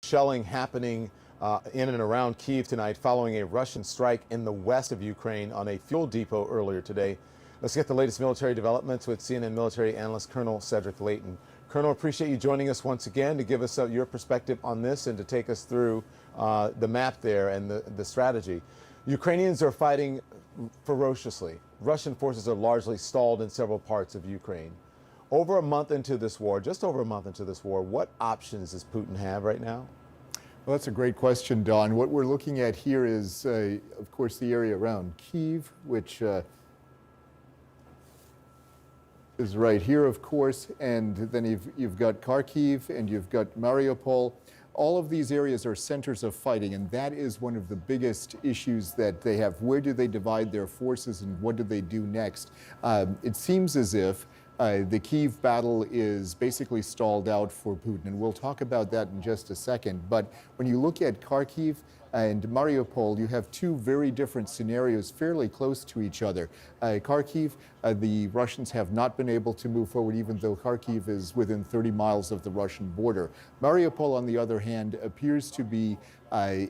Shelling happening in and around Kyiv tonight following a Russian strike in the west of Ukraine on a fuel depot earlier today. Let's get the latest military developments with CNN military analyst Colonel Cedric Layton. Colonel, appreciate you joining us once again to give us your perspective on this and to take us through the map there and the strategy. Ukrainians are fighting ferociously. Russian forces are largely stalled in several parts of Ukraine. Over a month into this war, just over a month into this war, what options does Putin have right now? Well, that's a great question, Don. What we're looking at here is, of course, the area around Kyiv, which is right here, of course, and then you've got Kharkiv and you've got Mariupol. All of these areas are centers of fighting, and that is one of the biggest issues that they have. Where do they divide their forces and what do they do next? It seems as if the Kyiv battle is basically stalled out for Putin, and we'll talk about that in just a second. But when you look at Kharkiv and Mariupol, you have two very different scenarios fairly close to each other. Kharkiv, the Russians have not been able to move forward, even though Kharkiv is within 30 miles of the Russian border. Mariupol, on the other hand, appears to be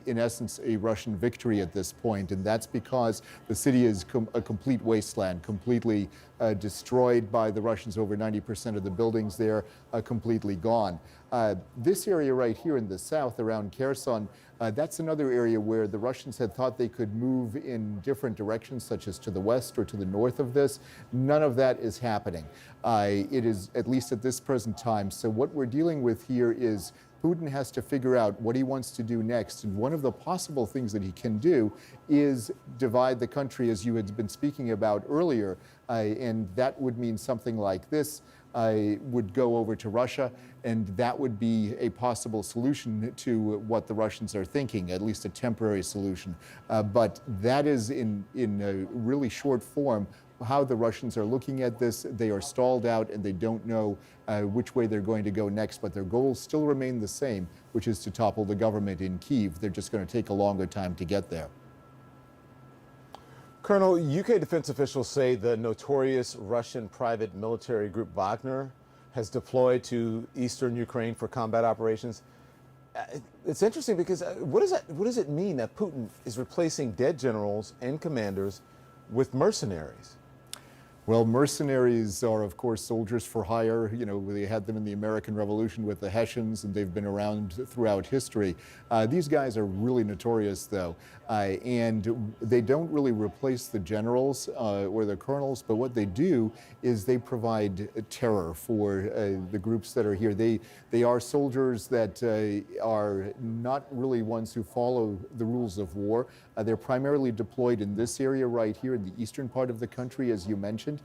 in essence, a Russian victory at this point, and that's because the city is a complete wasteland, completely destroyed by the Russians. Over 90% of the buildings there are completely gone. This area right here in the south around Kherson, that's another area where the Russians had thought they could move in different directions, such as to the west or to the north of this. None of that is happening. It is, at least at this present time. So what we're dealing with here is Putin has to figure out what he wants to do next. And one of the possible things that he can do is divide the country, as you had been speaking about earlier. And that would mean something like this. Would go over to Russia, and that would be a possible solution to what the Russians are thinking, at least a temporary solution. But that is in a really short form how the Russians are looking at this. They are stalled out and they don't know which way they're going to go next, but their goals still remain the same, which is to topple the government in Kyiv. They're just going to take a longer time to get there. Colonel, UK defense officials say the notorious Russian private military group Wagner has deployed to eastern Ukraine for combat operations. It's interesting because what does it mean that Putin is replacing dead generals and commanders with mercenaries? Well, mercenaries are, of course, soldiers for hire. You know, they had them in the American Revolution with the Hessians, and they've been around throughout history. These guys are really notorious, though, and they don't really replace the generals or the colonels, but what they do is they provide terror for the groups that are here. They are soldiers that are not really ones who follow the rules of war. They're primarily deployed in this area right here in the eastern part of the country, as you mentioned.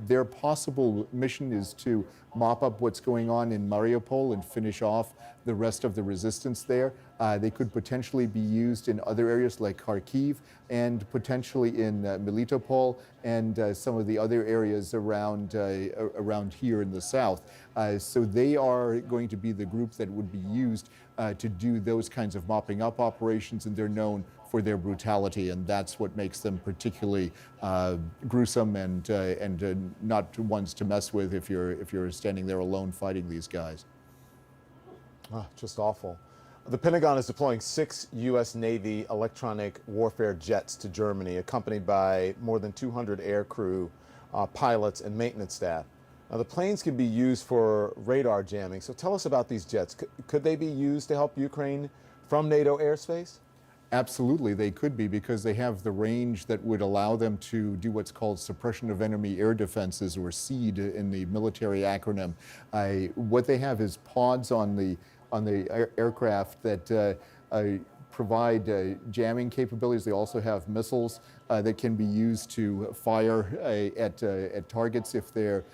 Their possible mission is to mop up what's going on in Mariupol and finish off the rest of the resistance there. They could potentially be used in other areas like Kharkiv and potentially in Melitopol and some of the other areas around here in the south. So they are going to be the group that would be used to do those kinds of mopping up operations, and they're known for their brutality, and that's what makes them particularly gruesome and not ones to mess with if you're standing there alone fighting these guys. Oh, just awful. The Pentagon is deploying 6 U.S. Navy electronic warfare jets to Germany, accompanied by more than 200 air crew, pilots, and maintenance staff. Now, the planes can be used for radar jamming. So tell us about these jets. Could they be used to help Ukraine from NATO airspace? Absolutely, they could be, because they have the range that would allow them to do what's called suppression of enemy air defenses, or SEAD in the military acronym. What they have is pods on the aircraft that provide jamming capabilities. They also have missiles that can be used to fire at targets if they're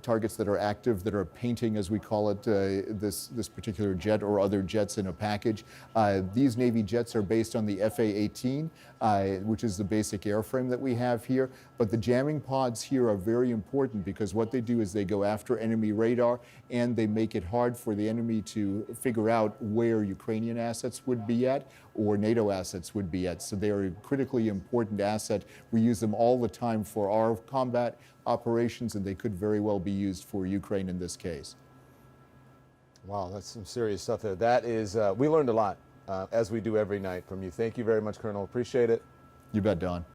targets that are active, that are painting, as we call it, this particular jet or other jets in a package. These Navy jets are based on the FA-18, which is the basic airframe that we have here. But the jamming pods here are very important, because what they do is they go after enemy radar, and they make it hard for the enemy to figure out where Ukrainian assets would be at or NATO assets would be at. So they are a critically important asset. We use them all the time for our combat operations, and they could very well be used for Ukraine in this case. Wow, that's some serious stuff there. That is, we learned a lot, as we do every night from you. Thank you very much, Colonel. Appreciate it. You bet, Don.